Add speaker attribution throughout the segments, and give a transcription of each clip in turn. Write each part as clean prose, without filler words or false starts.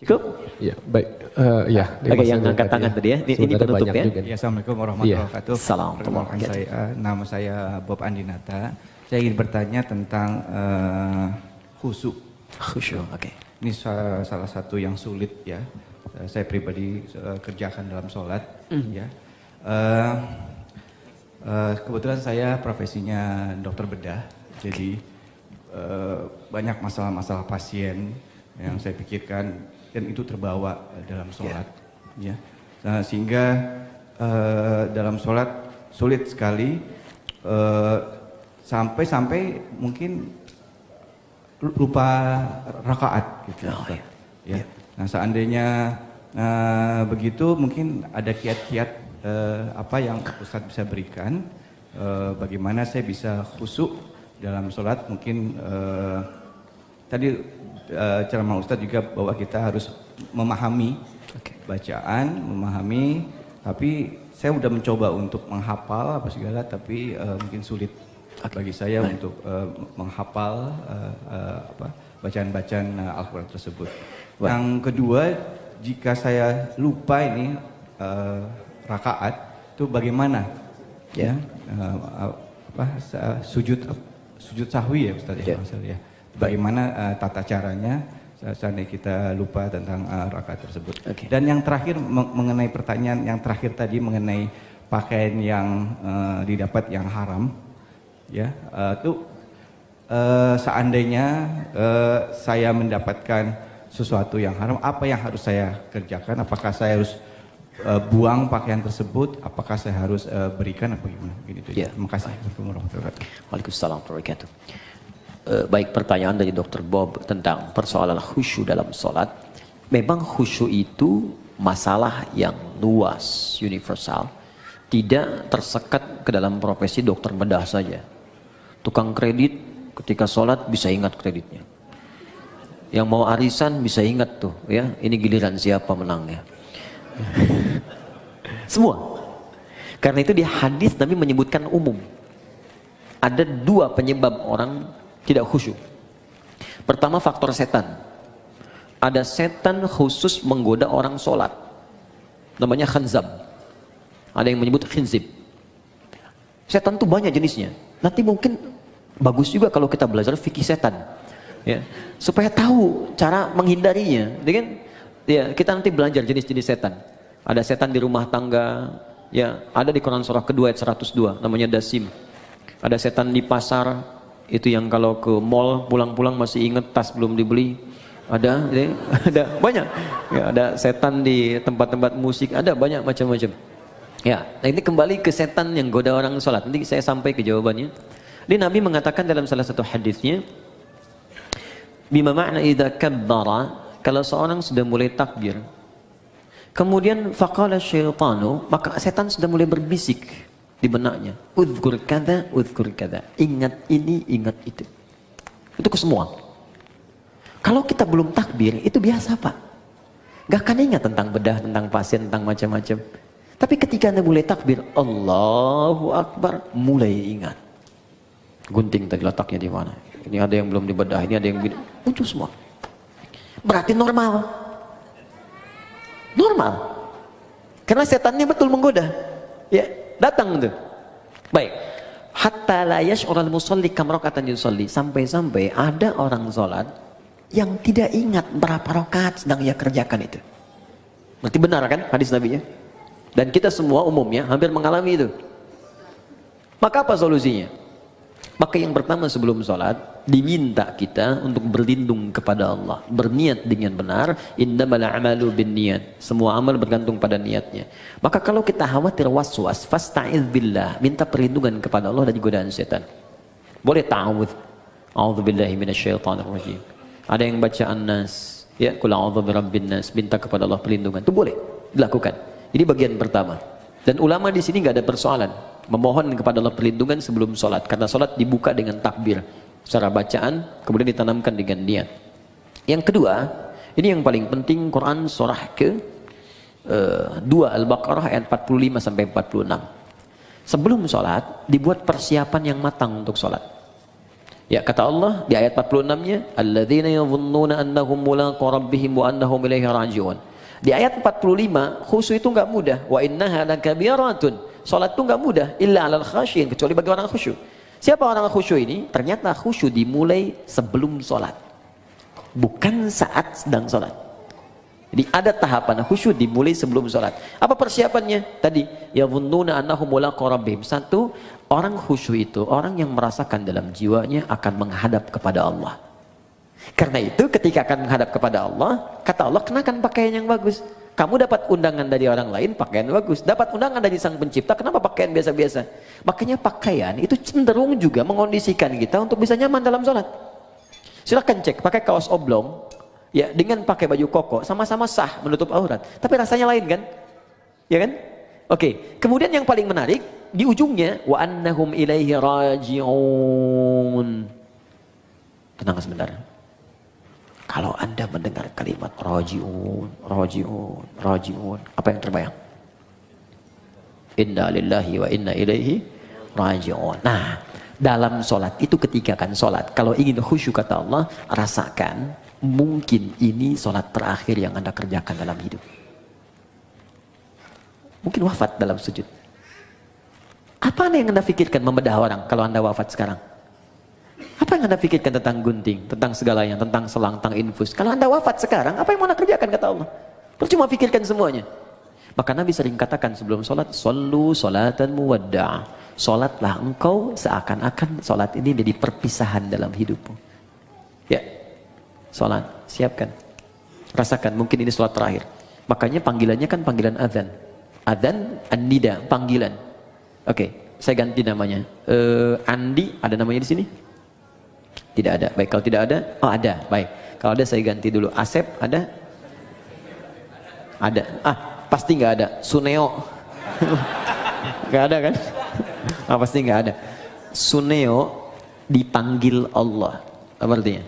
Speaker 1: Cukup?
Speaker 2: Ya, baik. Ya.
Speaker 1: Oke, yang angkat tangan tadi ya. Ini penutup ya.
Speaker 3: Ya, Assalamualaikum warahmatullahi wabarakatuh.
Speaker 1: Salam.
Speaker 3: Perkenalkan nama saya Bob Andinata. Saya ingin bertanya tentang khusyuk.
Speaker 1: Khusyuk, oke.
Speaker 3: Ini salah satu yang sulit ya. Saya pribadi kerjakan dalam sholat. Ya. Kebetulan saya profesinya dokter bedah. Jadi banyak masalah-masalah pasien yang saya pikirkan dan itu terbawa dalam sholat. Ya. Nah, sehingga dalam sholat sulit sekali sampai mungkin lupa rakaat gitu. Ya. Nah, seandainya begitu mungkin ada kiat-kiat apa yang Ustadz bisa berikan bagaimana saya bisa khusyuk dalam sholat. Mungkin tadi ceramah Ustadz juga bahwa kita harus memahami bacaan, memahami, tapi saya udah mencoba untuk menghafal apa segala, tapi mungkin sulit bagi saya untuk menghafal bacaan-bacaan Al-Quran tersebut. Yang kedua, jika saya lupa ini rakaat, itu bagaimana? Ya, sujud sahwi ya Ustaz ya. Bagaimana tata caranya seandainya kita lupa tentang rakaat tersebut. Dan yang terakhir mengenai pertanyaan yang terakhir tadi mengenai pakaian yang didapat yang haram, ya itu seandainya saya mendapatkan sesuatu yang haram, apa yang harus saya kerjakan? Apakah saya harus buang pakaian tersebut? Apakah saya harus berikan apa gimana? Gitu. Ya. Terima kasih.
Speaker 1: Waalaikumsalam warahmatullahi wabarakatuh. Baik, pertanyaan dari Dr. Bob tentang persoalan khusyuk dalam sholat. Memang khusyuk itu masalah yang luas, universal. Tidak tersekat ke dalam profesi dokter bedah saja. Tukang kredit ketika sholat bisa ingat kreditnya. Yang mau arisan bisa ingat tuh, ya ini giliran siapa menangnya. Semua. Karena itu di hadis Nabi menyebutkan umum. Ada dua penyebab orang tidak khusyuk. Pertama, faktor setan. Ada setan khusus menggoda orang sholat. Namanya khanzab. Ada yang menyebut khinzib. Setan tuh banyak jenisnya. Nanti mungkin bagus juga kalau kita belajar fikih setan. Ya, supaya tahu cara menghindarinya. Ya kan? Ya, kita nanti belajar jenis-jenis setan. Ada setan di rumah tangga. Ya, ada di Quran surah kedua ayat 102. Namanya dasim. Ada setan di pasar. Itu yang kalau ke mall pulang-pulang masih ingat tas belum dibeli. Ada, ya, ada banyak. Ya, ada setan di tempat-tempat musik. Ada banyak macam-macam. Ya, nah ini kembali ke setan yang goda orang sholat. Nanti saya sampai ke jawabannya. Jadi Nabi mengatakan dalam salah satu hadisnya, bima makna idza kabbara, kalau seorang sudah mulai takbir, kemudian faqala syaitanu, maka setan sudah mulai berbisik di benaknya, udzkur kada, ingat ini, ingat itu. Itu ke semua. Kalau kita belum takbir, itu biasa Pak. Gak akan ingat tentang bedah, tentang pasien, tentang macam-macam. Tapi ketika Anda mulai takbir, Allahu Akbar, mulai ingat. Gunting tadi letaknya di mana? Ini ada yang belum dibedah, ini ada yang muncul semua. Berarti normal. Normal. Karena setannya betul menggoda. Ya, datang tuh. Baik. Hatta la yash'ural musalli kam raka'atan yusalli. Sampai-sampai ada orang salat yang tidak ingat berapa rakaat sedang ia kerjakan itu. Berarti benar kan hadis Nabi ya? Dan kita semua umumnya hampir mengalami itu. Maka apa solusinya? Maka yang pertama sebelum sholat diminta kita untuk berlindung kepada Allah, berniat dengan benar. Innamal a'malu binniyat, semua amal bergantung pada niatnya. Maka kalau kita khawatir waswas, fasta'iz billah, minta perlindungan kepada Allah dari godaan setan. Boleh ta'awudz, a'udzubillahi minasyaitonir rajim. Ada yang baca An-Nas, ya, qul a'udzu birabbin nas, minta kepada Allah perlindungan. Itu boleh dilakukan. Ini bagian pertama. Dan ulama di sini nggak ada persoalan memohon kepada Allah perlindungan sebelum sholat, karena sholat dibuka dengan takbir secara bacaan, kemudian ditanamkan dengan niat. Yang kedua, ini yang paling penting, Quran surah ke 2 Al-Baqarah ayat 45 sampai 46. Sebelum sholat dibuat persiapan yang matang untuk sholat. Ya, kata Allah di ayat 46-nya, alladzina yadhunnuna annahum mulaqu rabbihim wa annahum ilaihi raji'un. Di ayat 45, khusyuk itu enggak mudah. Wa innaha lakabiratun. Salat itu enggak mudah illa 'alal khasyin, kecuali bagi orang khusyuk. Siapa orang khusyuk ini? Ternyata khusyuk dimulai sebelum salat, bukan saat sedang salat. Jadi ada tahapan khusyuk dimulai sebelum salat. Apa persiapannya? Tadi, yadhunnuna annahum mulaqu rabbihim. Satu, orang khusyuk itu orang yang merasakan dalam jiwanya akan menghadap kepada Allah. Karena itu ketika akan menghadap kepada Allah, kata Allah, kenakan pakaian yang bagus. Kamu dapat undangan dari orang lain, pakaian bagus. Dapat undangan dari Sang Pencipta, kenapa pakaian biasa-biasa? Makanya pakaian itu cenderung juga mengondisikan kita untuk bisa nyaman dalam sholat. Silahkan cek, pakai kaos oblong, ya dengan pakai baju koko, sama-sama sah menutup aurat. Tapi rasanya lain kan? Ya kan? Oke, kemudian yang paling menarik, di ujungnya, wa annahum ilaihi raji'un. Tenang sebentar. Kalau Anda mendengar kalimat raji'un, raji'un, raji'un, apa yang terbayang? Inna lillahi wa inna ilaihi raji'un. Nah, dalam sholat itu ketika kan sholat, kalau ingin khusyuk kata Allah, rasakan mungkin ini sholat terakhir yang Anda kerjakan dalam hidup. Mungkin wafat dalam sujud. Apa yang Anda pikirkan membedah orang kalau Anda wafat sekarang? Apa yang Anda pikirkan tentang gunting, tentang segalanya, tentang selang, tentang infus? Kalau Anda wafat sekarang, apa yang mau Anda kerjakan kata Allah? Percuma pikirkan semuanya. Maka Nabi sering katakan sebelum sholat, Sallu sholatan muwadda'. Sholatlah engkau seakan-akan sholat ini jadi perpisahan dalam hidupmu. Ya, sholat, siapkan. Rasakan, mungkin ini sholat terakhir. Makanya panggilannya kan panggilan adzan. Adzan, an-nida, panggilan. Oke, saya ganti namanya. Andi, ada namanya di sini? Tidak ada. Baik, kalau tidak ada, oh ada. Baik, kalau ada saya ganti dulu. Asep, ada? Ada. Ah, pasti nggak ada. Suneo, nggak ada kan? Ah, pasti nggak ada. Suneo dipanggil Allah. Apa artinya?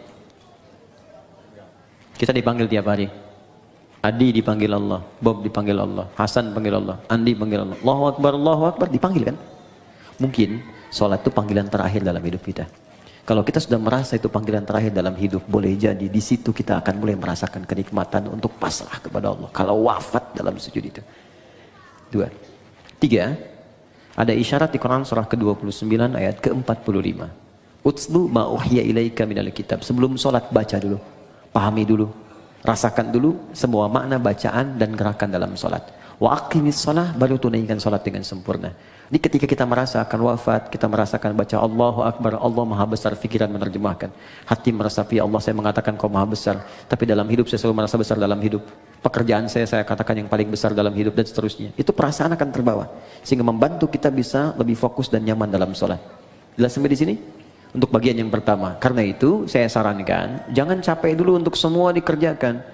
Speaker 1: Kita dipanggil tiap hari. Adi dipanggil Allah, Bob dipanggil Allah, Hasan dipanggil Allah, Andi dipanggil Allah. Allahu Akbar, dipanggil kan? Mungkin sholat itu panggilan terakhir dalam hidup kita. Kalau kita sudah merasa itu panggilan terakhir dalam hidup, boleh jadi di situ kita akan mulai merasakan kenikmatan untuk pasrah kepada Allah. Kalau wafat dalam sujud itu. 2. 3. Ada isyarat di Quran surah ke-29 ayat ke-45. Utslu ma uhiya ilaika minal kitab. Sebelum sholat baca dulu, pahami dulu, rasakan dulu semua makna bacaan dan gerakan dalam sholat. Wa aqimis shalah, baru tunaikan sholat dengan sempurna. Jadi ketika kita merasa akan wafat, kita merasakan baca Allahu Akbar, Allah Maha Besar, pikiran menerjemahkan. Hati meresapi Allah, saya mengatakan kau Maha Besar. Tapi dalam hidup saya selalu merasa besar dalam hidup. Pekerjaan saya katakan yang paling besar dalam hidup dan seterusnya. Itu perasaan akan terbawa. Sehingga membantu kita bisa lebih fokus dan nyaman dalam sholat. Jelas sampai di sini? Untuk bagian yang pertama. Karena itu saya sarankan, jangan capek dulu untuk semua dikerjakan.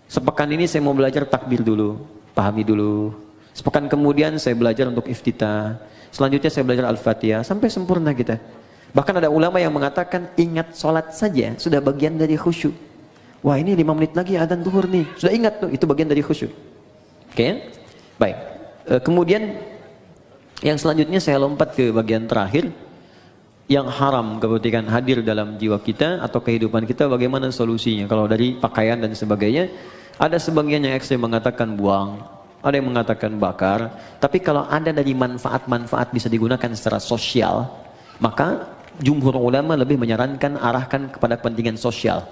Speaker 1: Sepekan ini saya mau belajar takbir dulu, pahami dulu. Sepekan kemudian saya belajar untuk iftitah. Selanjutnya saya belajar Al-Fatihah sampai sempurna kita. Bahkan ada ulama yang mengatakan ingat sholat saja sudah bagian dari khusyuk. Wah, ini 5 menit lagi adzan zuhur nih. Sudah ingat tuh, itu bagian dari khusyuk. Oke? Baik. Kemudian yang selanjutnya saya lompat ke bagian terakhir. Yang haram ketika hadir dalam jiwa kita atau kehidupan kita, bagaimana solusinya? Kalau dari pakaian dan sebagainya, ada sebagian yang ekstrem mengatakan buang, ada yang mengatakan bakar. Tapi kalau ada dari manfaat-manfaat bisa digunakan secara sosial, maka jumhur ulama lebih menyarankan arahkan kepada kepentingan sosial.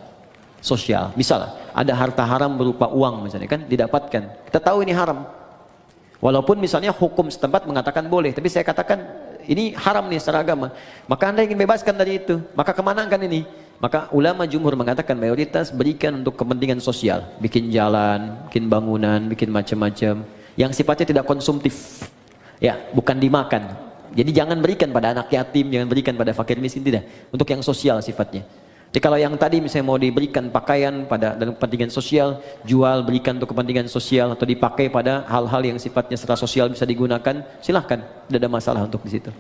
Speaker 1: Misal ada harta haram berupa uang misalnya kan didapatkan, kita tahu ini haram. Walaupun misalnya hukum setempat mengatakan boleh, tapi saya katakan ini haram nih secara agama. Maka Anda ingin bebaskan dari itu, maka kemana kan ini? Maka ulama jumhur mengatakan mayoritas berikan untuk kepentingan sosial, bikin jalan, bikin bangunan, bikin macam-macam yang sifatnya tidak konsumtif, ya bukan dimakan. Jadi jangan berikan pada anak yatim, jangan berikan pada fakir miskin, tidak. Untuk yang sosial sifatnya. Jadi kalau yang tadi misalnya mau diberikan pakaian pada dalam kepentingan sosial, jual berikan untuk kepentingan sosial atau dipakai pada hal-hal yang sifatnya secara sosial bisa digunakan, silahkan, tidak ada masalah untuk di situ.